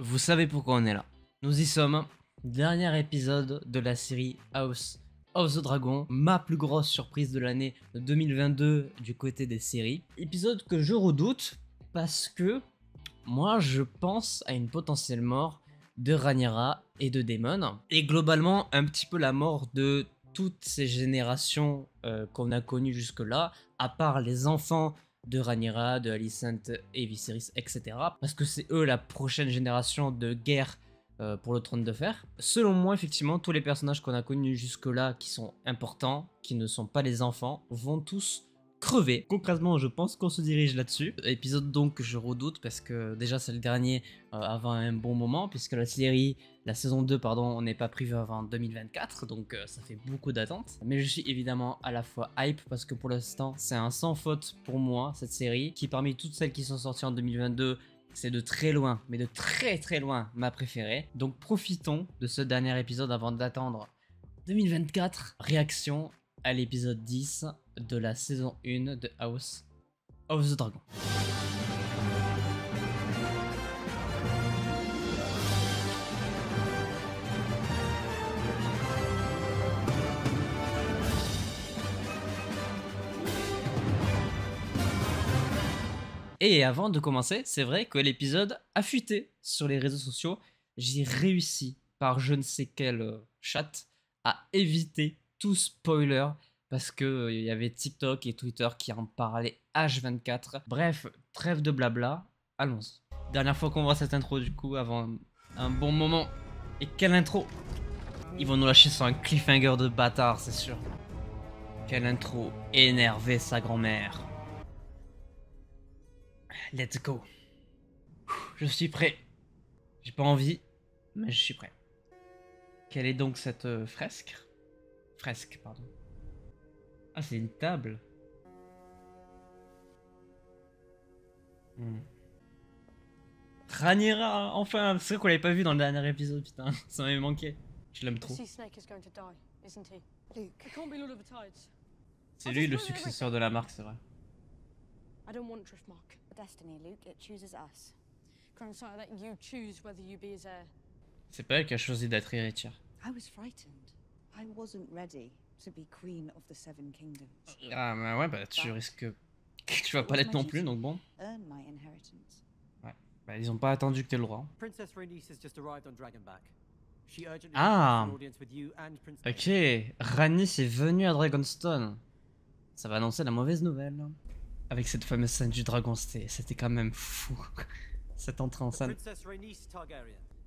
Vous savez pourquoi on est là. Nous y sommes. Dernier épisode de la série House of the Dragon. Ma plus grosse surprise de l'année 2022 du côté des séries. Épisode que je redoute parce que moi je pense à une potentielle mort de Rhaenyra et de Daemon. Et globalement un petit peu la mort de toutes ces générations qu'on a connues jusque là. À part les enfants de Rhaenyra, de Alicent et Viserys, etc. Parce que c'est eux la prochaine génération de guerre pour le trône de fer. Selon moi, effectivement, tous les personnages qu'on a connus jusque-là qui sont importants, qui ne sont pas les enfants, vont tous crever. Concrètement, je pense qu'on se dirige là-dessus. Épisode donc que je redoute parce que déjà c'est le dernier avant un bon moment, puisque la série, la saison 2, pardon, on n'est pas prévu avant 2024, donc ça fait beaucoup d'attentes. Mais je suis évidemment à la fois hype parce que pour l'instant, c'est un sans faute pour moi, cette série, qui parmi toutes celles qui sont sorties en 2022, c'est de très loin, mais de très très loin, ma préférée. Donc profitons de ce dernier épisode avant d'attendre 2024. Réaction à l'épisode 10 de la saison 1 de House of the Dragon. Et avant de commencer, c'est vrai que l'épisode a fuité sur les réseaux sociaux. J'ai réussi, par je ne sais quel chat, à éviter tout spoiler parce que il y avait TikTok et Twitter qui en parlaient H24. Bref, trêve de blabla, allons-y. Dernière fois qu'on voit cette intro du coup, avant un bon moment. Et quelle intro! Ils vont nous lâcher sur un cliffhanger de bâtard, c'est sûr. Quelle intro! Énerver sa grand-mère. Let's go. Je suis prêt. J'ai pas envie, mais je suis prêt. Quelle est donc cette fresque? Fresque, pardon. Ah, c'est une table. Rhaenyra, enfin, c'est vrai qu'on l'avait pas vu dans le dernier épisode, putain, ça m'avait manqué. Je l'aime trop. C'est lui le successeur de la marque, c'est vrai. C'est pas elle qui a choisi d'être héritière. Ah, mais ouais, bah tu risques que tu vas pas l'être non plus, donc bon. Ouais, bah ils ont pas attendu que t'aies le droit. Ah, ok, Rhaenys est venue à Dragonstone. Ça va annoncer la mauvaise nouvelle. Avec cette fameuse scène du dragon, c'était quand même fou. Cette entrée en scène.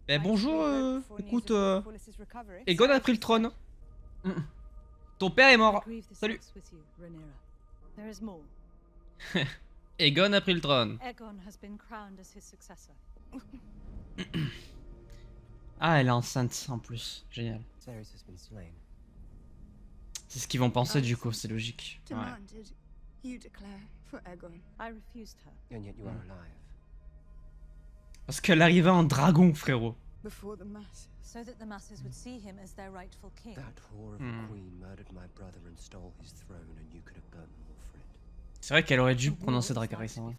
Eh bonjour, écoute, Aegon a pris le trône. Ton père est mort. Salut. Aegon a pris le trône. Ah, elle est enceinte en plus. Génial. C'est ce qu'ils vont penser du coup, c'est logique. Ouais. Parce qu'elle arrivait en dragon, frérot. C'est vrai qu'elle aurait dû prononcer Dracarys. Hein.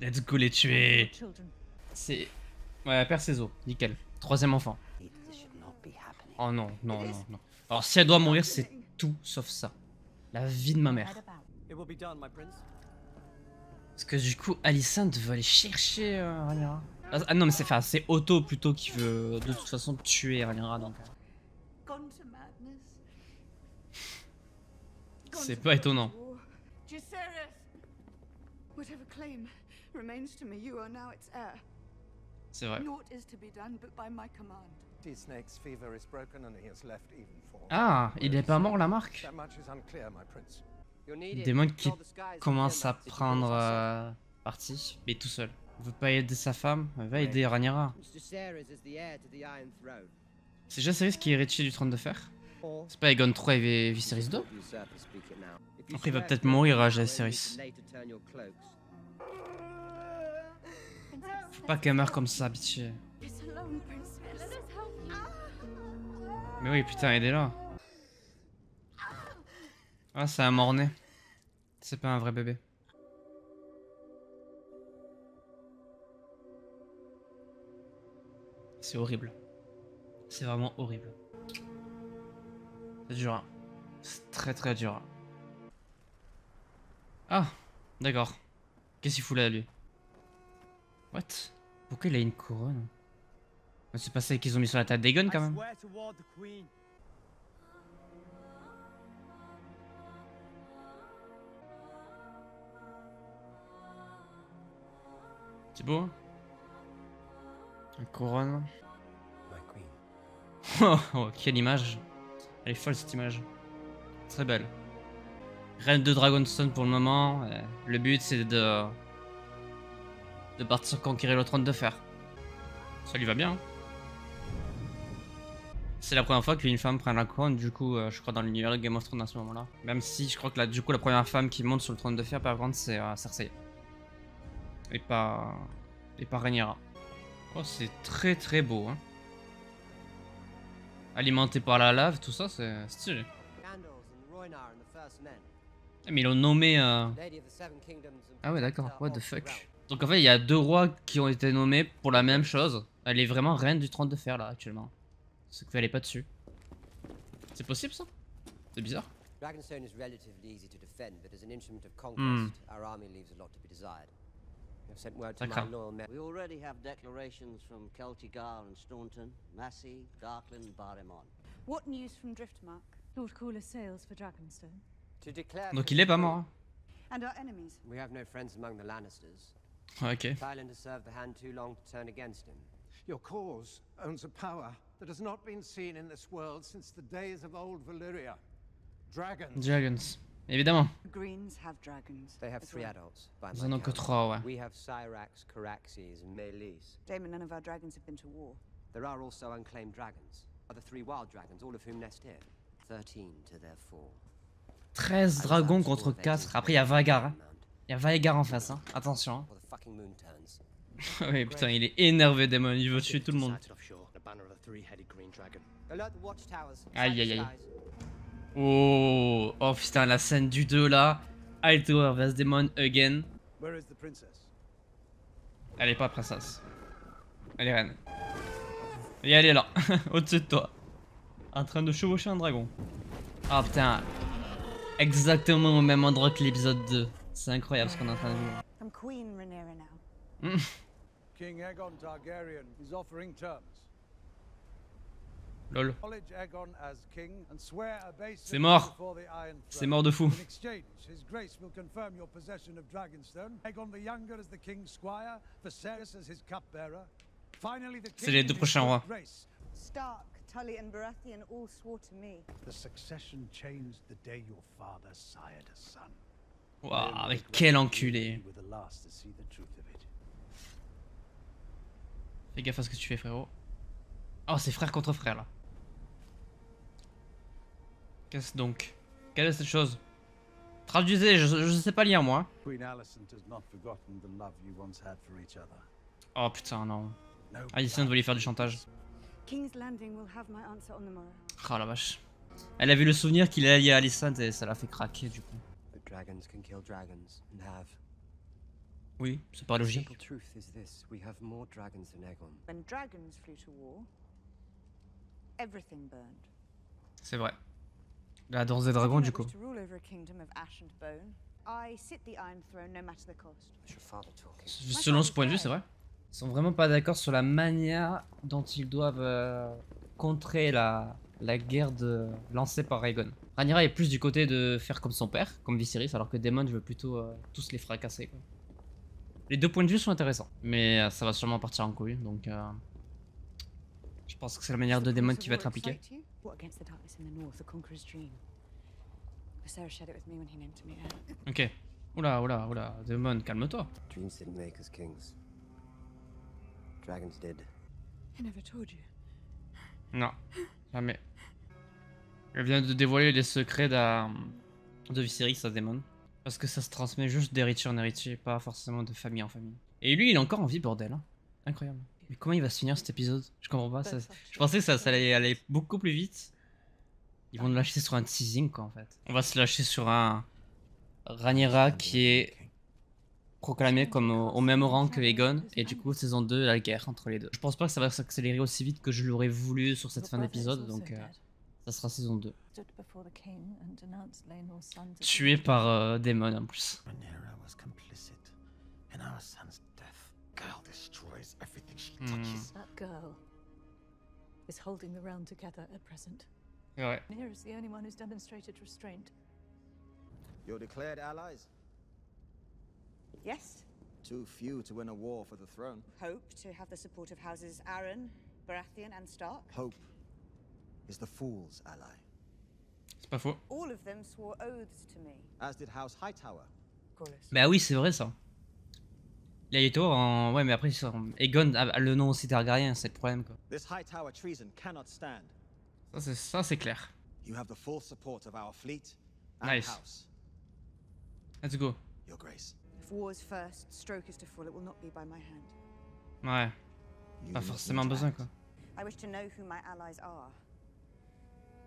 Let's go les tuer. C'est... Ouais, père Cézo, nickel. Troisième enfant. Oh non, non, non, non. Alors si elle doit mourir, c'est tout sauf ça. La vie de ma mère. Parce que du coup, Alicent veut aller chercher Rhaenyra. Ah non, mais c'est Otto plutôt qui veut de toute façon tuer Rhaenyra, donc... C'est pas étonnant. C'est vrai. Ah, il est pas mort la marque. Daemon qui commence à prendre parti, mais tout seul. Il veut pas aider sa femme, il va aider Rhaenyra. C'est Jacerys qui est héritier du trône de fer. C'est pas Aegon 3 et Viserys 2. Après il va peut-être mourir à Jacerys. Faut pas qu'elle meure comme ça, bitch. Mais oui, putain, aidez-la. Ah, c'est un mort-né. C'est pas un vrai bébé. C'est horrible. C'est vraiment horrible. C'est dur. Hein. C'est très très dur. Ah, d'accord. Qu'est-ce qu'il fout là, lui? What? Pourquoi il a une couronne? C'est pas ça qu'ils ont mis sur la tête d'Aegon quand même. C'est beau, hein? Une couronne. Oh, oh, quelle image. Elle est folle cette image. Très belle. Reine de Dragonstone pour le moment. Le but c'est de partir conquérir le trône de fer. Ça lui va bien. Hein. C'est la première fois qu'une femme prend la couronne, du coup, je crois dans l'univers de Game of Thrones à ce moment-là. Même si je crois que là, du coup, la première femme qui monte sur le trône de fer, par contre, c'est Cersei. Et pas Rhaenyra. Oh, c'est très très beau. Hein. Alimenté par la lave, tout ça, c'est stylé. Mais ils l'ont nommé. Ah ouais, d'accord. What the fuck. Donc en fait, il y a 2 rois qui ont été nommés pour la même chose. Elle est vraiment reine du trône de fer là actuellement. C'est qu'elle est pas dessus. C'est possible ça? C'est bizarre. Dragonstone is relatively easy to defend, but as an instrument of conquest, our army leaves a lot to be desired. I've sent word to my loyal men. We already have declarations from Celtigar and Staunton, Massey, Darkland, and Barrymon. What news from Driftmark? Lord Cooler sails for Dragonstone. To declare. Donc il est pas mort. Hein. And our enemies? We have no friends among the Lannisters. Ok. Thailand has served the hand too long to turn against him. Your cause owns a power that has not been seen in this world since the days of old Valyria. Dragons. Dragons. Évidemment. Greens have dragons. They have 3 adults. By Ils en my ont que count. 3, ouais. We have Cyrax, Caraxes, and Melis. Damon, none of our dragons have been to war. There are also unclaimed dragons. Other 3 wild dragons, all of whom nest here. 13 to their 4. 13 dragons contre 4. Après, il y a Vagar. Hein. Il y a Vagar en face. Hein. Attention. Hein. Or the fucking moon turns. Oui, putain, il est énervé, Daemon. Il veut tuer tout le monde. Alert the watchtowers. Aïe, aïe, aïe. Oh, oh putain, la scène du 2 là. Hightower vs Daemon again. Where is the princess? Elle est pas princesse. Elle est reine. Et elle est là, au-dessus de toi. En train de chevaucher un dragon. Ah putain. Exactement au même endroit que l'épisode 2. C'est incroyable ce qu'on est en train de vivre. I'm Queen Rhaenyra now. King Aegon Targaryen is offering terms. Lol. Acknowledge Aegon as king and swear obeisance C'est mort. before the Iron C'est Throne. mort de fou. In exchange, His Grace will confirm your possession of Dragonstone, Aegon the Younger as the King's Squire, Viserys as his cupbearer. Finally, the C'est King les and 2 his prochains good rois. Grace. Stark, Tully, and Baratheon all swore to me. The succession changed the day your father sired a son. Waouh, mais quel enculé. You were the last to see the truth of it. Fais gaffe à ce que tu fais, frérot. Oh, c'est frère contre frère là. Qu'est-ce donc? Quelle est cette chose? Traduisez, je sais pas lire moi. Queen Alicent has not forgotten the love you once had for each other. Oh putain, non. No Alicent veut lui faire du chantage. King's Landing will have my answer on the morrow. Oh la vache. Elle avait le souvenir qu'il est lié à Alicent et ça l'a fait craquer du coup. But dragons can kill dragons, and have. Oui, c'est pas The logique. simple truth is this: we have more dragons than Aegon. When dragons flew to war, everything burned. C'est vrai. La danse des dragons du I coup. wish to rule over a kingdom of ash and bone. I sit the Iron Throne no matter the cost. That's your father talking. Selon ce point de vue, c'est vrai. Ils sont vraiment pas d'accord sur la manière dont ils doivent contrer la guerre lancée par Aegon. Rhaenyra est plus du côté de faire comme son père, comme Viserys, alors que Daemon veut plutôt tous les fracasser. Quoi. Les 2 points de vue sont intéressants, mais ça va sûrement partir en couille, donc je pense que c'est la manière de Daemon qui va être impliquée. What against the darkness in the north, the conqueror's dream. Viserys shared it with me when he named me heir. Ok. Oula, oula, oula. Daemon, calme-toi. Dreams didn't make us kings. Dragons did. I never told you. Non, jamais. Elle vient de dévoiler les secrets de Viserys à Daemon. Parce que ça se transmet juste d'héritier en héritier, pas forcément de famille en famille. Et lui, il est encore en vie, bordel. Hein. Incroyable. Mais comment il va se finir cet épisode? Je comprends pas. Je pensais que ça allait aller beaucoup plus vite. Ils vont nous lâcher sur un teasing, quoi, en fait. On va se lâcher sur un Rhaenyra qui est proclamé comme au même rang que Aegon, et du coup saison 2 la guerre entre les deux. Je pense pas que ça va s'accélérer aussi vite que je l'aurais voulu sur cette fin d'épisode, donc ça sera saison 2. Tué par Daemon en plus. Rhaenyra was complicit in our son's death. Girl destroys everything she touches. That girl is holding the realm together at present. Ouais. Rhaenyra's the only one who's demonstrated restraint. Your declared allies? Yes. Too few to win a war for the throne. Hope to have the support of houses Arryn, Baratheon, and Stark. Hope is the fool's ally. C'est pas faux. All of them swore oaths to me. As did House Hightower. Bah oui, c'est vrai ça. L'aïto en... Ouais, mais après, Aegon a le nom aussi Targaryen, c'est le problème quoi. This Hightower treason cannot stand. Ça c'est clair. You have the full support of our fleet and Nice. house. Let's go. Your Grace. If war's first stroke is to fall, it will not be by my hand. Ouais. You Pas must forcément not besoin act. quoi. I wish to know who my allies are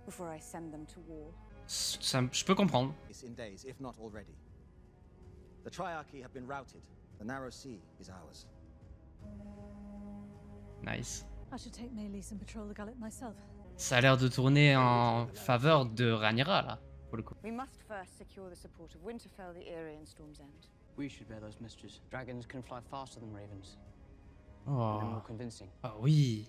before I send them to war. Ça, je peux comprendre. It's in days, if not already. The Triarchy have been routed. The Narrow Sea is ours. Nice. I should take Meleys and patrol the gullet myself. Ça a l'air de tourner en faveur de Rhaenyra là, pour le coup. We must first secure the support of Winterfell, the Eyrie, and Storm's End. We should bear those messages. Dragons can fly faster than ravens. Oh. And more convincing. Ah oui.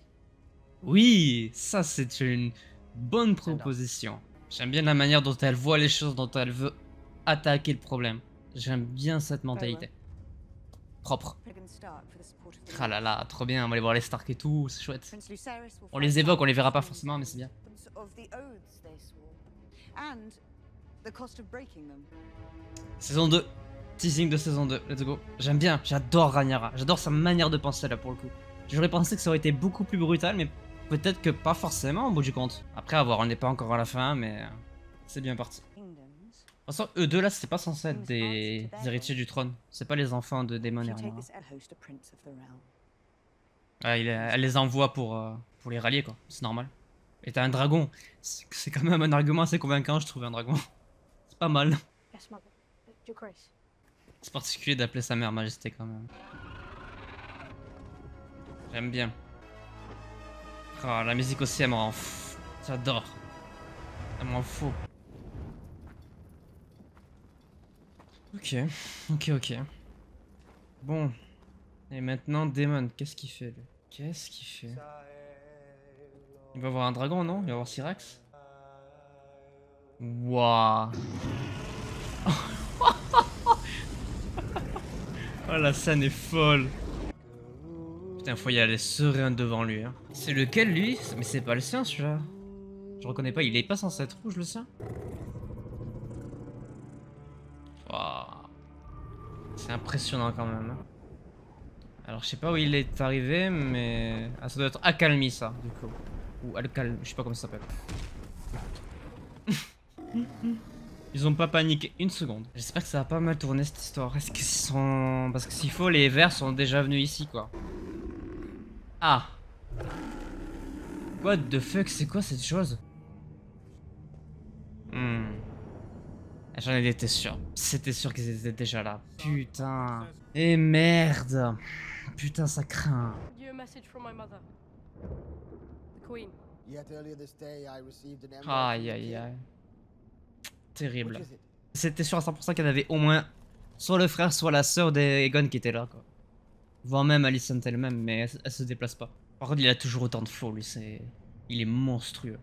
Oui, ça c'est une bonne proposition. J'aime bien la manière dont elle voit les choses, dont elle veut attaquer le problème. J'aime bien cette mentalité. Propre. Ah là là, trop bien, on va aller voir les Stark et tout, c'est chouette. On les évoque, on les verra pas forcément, mais c'est bien. Saison 2. Teasing de saison 2, let's go. J'aime bien, j'adore Rhaenyra, j'adore sa manière de penser là pour le coup. J'aurais pensé que ça aurait été beaucoup plus brutal, mais peut-être que pas forcément au bout du compte. Après à voir, on n'est pas encore à la fin, mais c'est bien parti. De toute façon, eux deux là, c'est pas censé être des héritiers du trône. C'est pas les enfants de Daemon et Rhaenyra. Ouais, elle les envoie pour les rallier quoi, c'est normal. Et t'as un dragon, c'est quand même un argument assez convaincant je trouve, un dragon. C'est pas mal. C'est particulier d'appeler sa mère majesté quand même. J'aime bien. Oh, la musique aussi elle me rend fou. J'adore. Elle me rend fou. Ok. Bon. Et maintenant Daemon, qu'est-ce qu'il fait lui? Qu'est-ce qu'il fait? Il va voir un dragon non? Il va voir Syrax? Waouh. Oh la scène est folle. Putain faut y aller serein devant lui hein. C'est lequel lui? Mais c'est pas le sien celui-là. Je reconnais pas, il est pas censé être rouge le sien. Waouh. C'est impressionnant quand même hein. Alors je sais pas où il est arrivé mais... Ah ça doit être Accalmie ça du coup. Ou Alcalm, je sais pas comment ça s'appelle. Ils ont pas paniqué une seconde. J'espère que ça va pas mal tourner cette histoire. Est-ce qu'ils sont... Parce que s'il faut, les verts sont déjà venus ici quoi. Ah. What the fuck, c'est quoi cette chose? J'en étais sûr. C'était sûr qu'ils étaient déjà là. Putain. Et merde. Putain, ça craint. Aïe aïe aïe. Terrible. C'était sûr à 100% qu'il y en avait au moins soit le frère, soit la sœur d'Aegon qui était là quoi. Voire même Alicent elle-même, mais elle se déplace pas. Par contre, il a toujours autant de flow, lui, c'est... Il est monstrueux.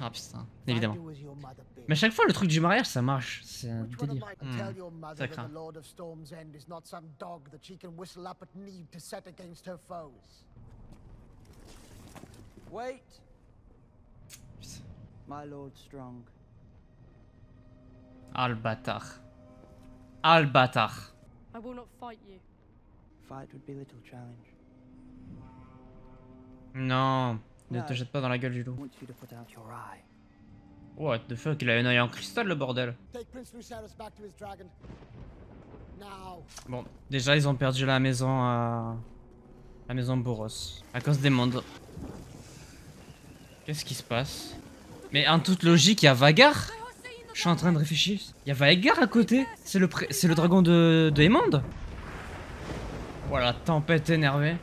Ah putain, évidemment. Mais à chaque fois, le truc du mariage, ça marche. C'est un délire. Ça craint. Wait. My lord strong. Ah le bâtard. Ah le bâtard. I will not fight you. Fight would be little challenge. Non, ne te jette pas dans la gueule du loup. What the fuck, il a un œil en cristal le bordel. Bon, déjà ils ont perdu la maison Boros. À cause des mondes. Qu'est-ce qui se passe? Mais en toute logique, il y a Vagar. Je suis en train de réfléchir. Il y a Vagar à côté. C'est le dragon de Aemond. Voilà, tempête énervée.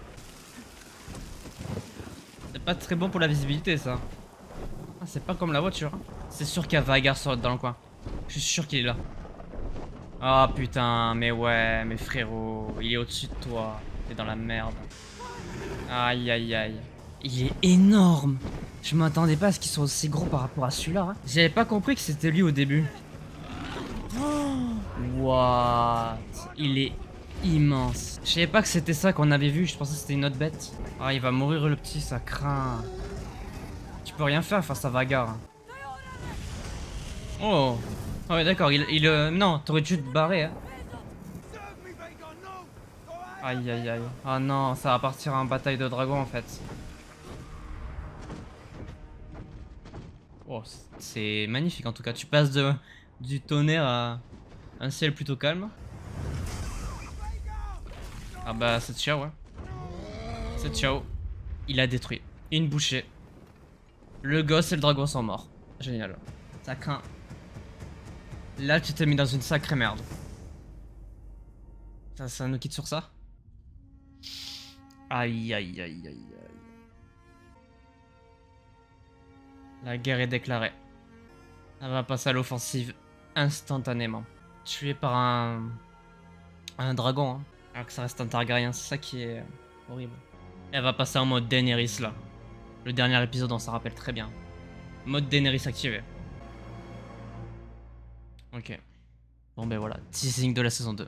C'est pas très bon pour la visibilité, ça. Ah, c'est pas comme la voiture. C'est sûr qu'il y a Vagar dans le coin. Je suis sûr qu'il est là. Ah putain, mais ouais, mais frérot, il est au-dessus de toi. T'es dans la merde. Aïe aïe aïe. Il est énorme. Je m'attendais pas à ce qu'il soit aussi gros par rapport à celui-là. Hein. J'avais pas compris que c'était lui au début. Oh, what? Il est immense. Je savais pas que c'était ça qu'on avait vu. Je pensais que c'était une autre bête. Ah, il va mourir le petit, ça craint. Tu peux rien faire face à Vagar. Oh. Ah ouais d'accord, non, t'aurais dû te barrer hein. Aïe aïe aïe. Ah non, ça va partir en bataille de dragons en fait. Oh, c'est magnifique en tout cas, tu passes du tonnerre à un ciel plutôt calme. Ah bah c'est ciao ouais. C'est ciao. Il a détruit. Une bouchée. Le gosse et le dragon sont morts. Génial. Ça craint. Là, tu t'es mis dans une sacrée merde. Ça nous quitte sur ça? Aïe, aïe, aïe, aïe, aïe. La guerre est déclarée. Elle va passer à l'offensive instantanément. Tué par un dragon, hein. Alors que ça reste un Targaryen, c'est ça qui est horrible. Elle va passer en mode Daenerys là. Le dernier épisode, on s'en rappelle très bien. Mode Daenerys activé. Ok. Bon ben voilà, teasing de la saison 2.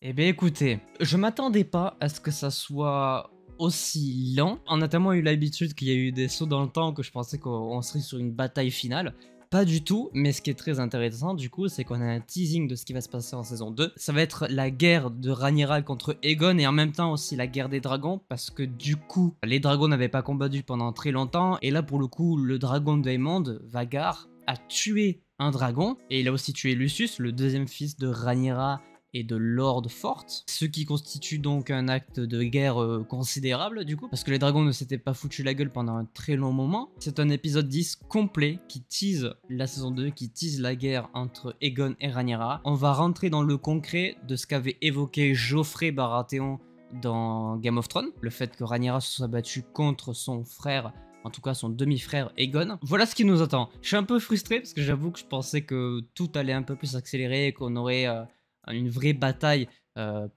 Eh ben écoutez, je m'attendais pas à ce que ça soit aussi lent. On a tellement eu l'habitude qu'il y a eu des sauts dans le temps que je pensais qu'on serait sur une bataille finale. Pas du tout, mais ce qui est très intéressant du coup, c'est qu'on a un teasing de ce qui va se passer en saison 2. Ça va être la guerre de Rhaenyra contre Aegon et en même temps aussi la guerre des dragons parce que du coup, les dragons n'avaient pas combattu pendant très longtemps et là pour le coup, le dragon de Aemond, Vagar, a tué un dragon et il a aussi tué Lucius, le deuxième fils de Rhaenyra et de Lord Forte, ce qui constitue donc un acte de guerre considérable du coup, parce que les dragons ne s'étaient pas foutus la gueule pendant un très long moment. C'est un épisode 10 complet qui tease la saison 2, qui tease la guerre entre Aegon et Rhaenyra. On va rentrer dans le concret de ce qu'avait évoqué Joffrey Baratheon dans Game of Thrones, le fait que Rhaenyra se soit battue contre son frère, en tout cas son demi-frère Aegon. Voilà ce qui nous attend. Je suis un peu frustré parce que j'avoue que je pensais que tout allait un peu plus accélérer et qu'on aurait une vraie bataille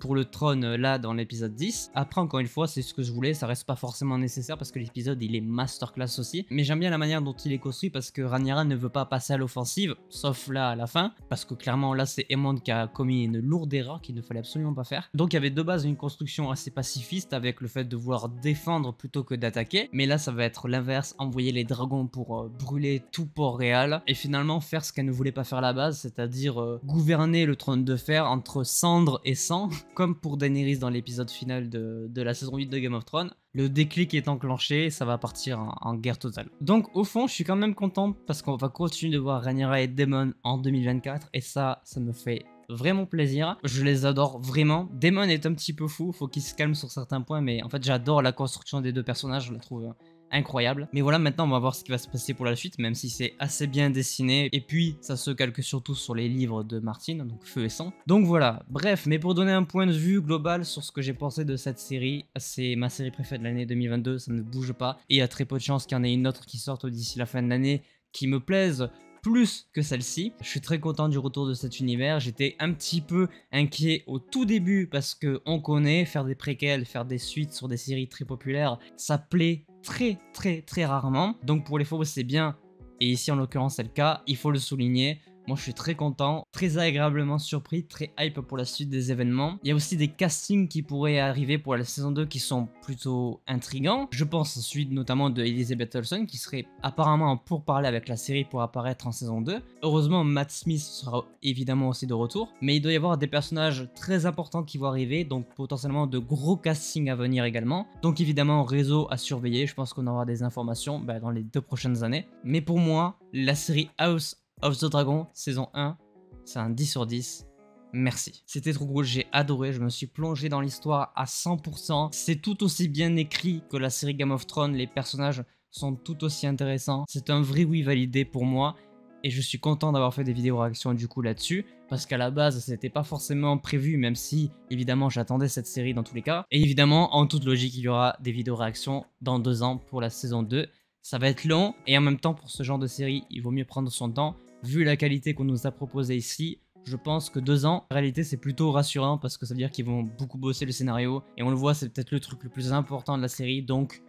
pour le trône là dans l'épisode 10. Après encore une fois c'est ce que je voulais, ça reste pas forcément nécessaire parce que l'épisode il est masterclass aussi. Mais j'aime bien la manière dont il est construit parce que Rhaenyra ne veut pas passer à l'offensive, sauf là à la fin. Parce que clairement là c'est Aemond qui a commis une lourde erreur qu'il ne fallait absolument pas faire. Donc il y avait de base une construction assez pacifiste avec le fait de vouloir défendre plutôt que d'attaquer. Mais là ça va être l'inverse, envoyer les dragons pour brûler tout Port-Réal. Et finalement faire ce qu'elle ne voulait pas faire à la base, c'est-à-dire gouverner le trône de fer entre cendres et sang, comme pour Daenerys dans l'épisode final de la saison 8 de Game of Thrones. Le déclic est enclenché, ça va partir en guerre totale. Donc au fond, je suis quand même content parce qu'on va continuer de voir Rhaenyra et Daemon en 2024 et ça me fait vraiment plaisir. Je les adore vraiment. Daemon est un petit peu fou, faut qu'il se calme sur certains points, mais en fait j'adore la construction des deux personnages, je la trouve incroyable. Mais voilà, maintenant on va voir ce qui va se passer pour la suite, même si c'est assez bien dessiné. Et puis ça se calque surtout sur les livres de Martin, donc Feu et Sang. Donc voilà, bref, mais pour donner un point de vue global sur ce que j'ai pensé de cette série, c'est ma série préférée de l'année 2022, ça ne bouge pas. Et il y a très peu de chances qu'il y en ait une autre qui sorte d'ici la fin de l'année qui me plaise plus que celle-ci. Je suis très content du retour de cet univers. J'étais un petit peu inquiet au tout début parce que on connaît, faire des préquels, faire des suites sur des séries très populaires, ça plaît très rarement. Donc pour les faux c'est bien, et ici en l'occurrence c'est le cas, il faut le souligner. Moi je suis très content, très agréablement surpris, très hype pour la suite des événements. Il y a aussi des castings qui pourraient arriver pour la saison 2 qui sont plutôt intrigants. Je pense à celui notamment de Elizabeth Olsen qui serait apparemment en pourparlers avec la série pour apparaître en saison 2. Heureusement Matt Smith sera évidemment aussi de retour, mais il doit y avoir des personnages très importants qui vont arriver, donc potentiellement de gros castings à venir également. Donc évidemment réseau à surveiller, je pense qu'on aura des informations dans les 2 prochaines années. Mais pour moi, la série House of the Dragon, saison 1, c'est un 10 sur 10. Merci. C'était trop cool, j'ai adoré, je me suis plongé dans l'histoire à 100%. C'est tout aussi bien écrit que la série Game of Thrones, les personnages sont tout aussi intéressants. C'est un vrai oui validé pour moi. Et je suis content d'avoir fait des vidéos réactions du coup là-dessus, parce qu'à la base c'était pas forcément prévu, même si évidemment j'attendais cette série dans tous les cas. Et évidemment, en toute logique, il y aura des vidéos réactions dans 2 ans pour la saison 2. Ça va être long, et en même temps pour ce genre de série, il vaut mieux prendre son temps. Vu la qualité qu'on nous a proposée ici, je pense que 2 ans, en réalité c'est plutôt rassurant, parce que ça veut dire qu'ils vont beaucoup bosser le scénario. Et on le voit, c'est peut-être le truc le plus important de la série, donc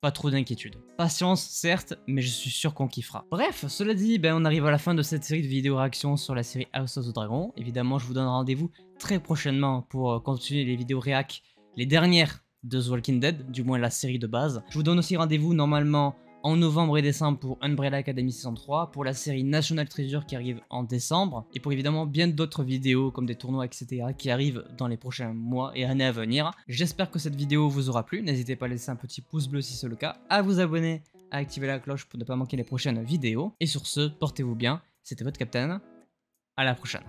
pas trop d'inquiétude. Patience, certes, mais je suis sûr qu'on kiffera. Bref, cela dit, on arrive à la fin de cette série de vidéos réactions sur la série House of the Dragon. Évidemment, je vous donne rendez-vous très prochainement pour continuer les vidéos réac, les dernières de The Walking Dead, du moins la série de base. Je vous donne aussi rendez-vous normalement en novembre et décembre pour Umbrella Academy Saison 3, pour la série National Treasure qui arrive en décembre, et pour évidemment bien d'autres vidéos comme des tournois etc. qui arrivent dans les prochains mois et années à venir. J'espère que cette vidéo vous aura plu, n'hésitez pas à laisser un petit pouce bleu si c'est le cas, à vous abonner, à activer la cloche pour ne pas manquer les prochaines vidéos, et sur ce, portez-vous bien, c'était votre Captain, à la prochaine.